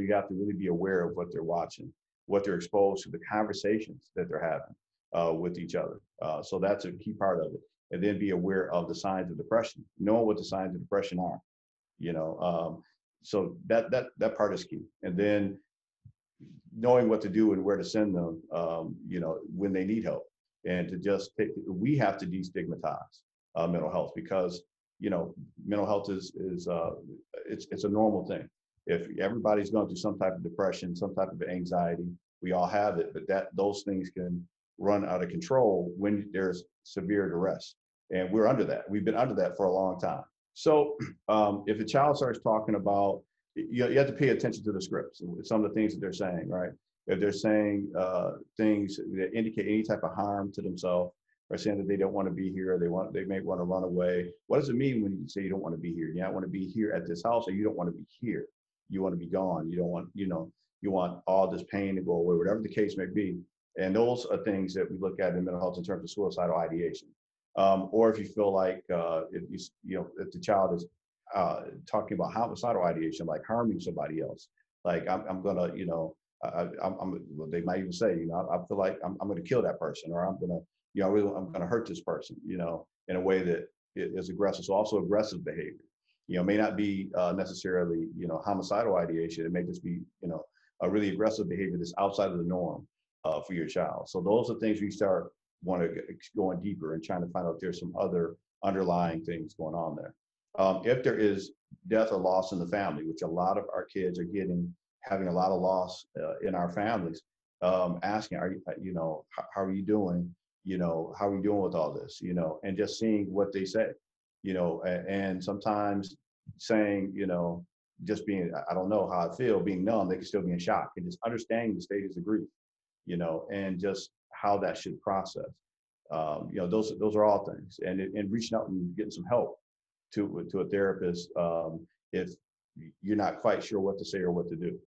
you have to really be aware of what they're watching, what they're exposed to, the conversations that they're having with each other. So that's a key part of it. And then be aware of the signs of depression, knowing what the signs of depression are. You know, so that part is key. And then knowing what to do and where to send them, you know, when they need help, and to just take, we have to destigmatize mental health, because you know mental health is it's a normal thing. If everybody's going through some type of depression, some type of anxiety, we all have it, but that those things can run out of control when there's severe duress, and we're under that. We've been under that for a long time. So if a child starts talking about, you have to pay attention to the scripts, some of the things that they're saying, right? If they're saying things that indicate any type of harm to themselves, or saying that they don't want to be here, they may want to run away. What does it mean when you say you don't want to be here? You don't want to be here at this house, or you don't want to be here. You want to be gone. You don't want, you know, you want all this pain to go away, whatever the case may be. And those are things that we look at in mental health in terms of suicidal ideation. Or if you feel like if the child is talking about homicidal ideation, like harming somebody else, like I'm gonna, you know, well, they might even say, you know, I feel like I'm going to kill that person, or I'm going to, you know, I'm going to hurt this person, you know, in a way that is aggressive. So also aggressive behavior, you know, may not be necessarily, you know, homicidal ideation. It may just be, you know, a really aggressive behavior that's outside of the norm for your child. So those are things we start going deeper and trying to find out if there's some other underlying things going on there. If there is death or loss in the family, which a lot of our kids are having a lot of loss in our families, asking, are you, you know, how are you doing? You know, how are you doing with all this? You know, and just seeing what they say, you know, and sometimes saying, you know, just being, I don't know how I feel, being numb, they can still be in shock, and just understanding the stages of grief, you know, and just how that should process. You know, those are all things, and reaching out and getting some help to a therapist if you're not quite sure what to say or what to do.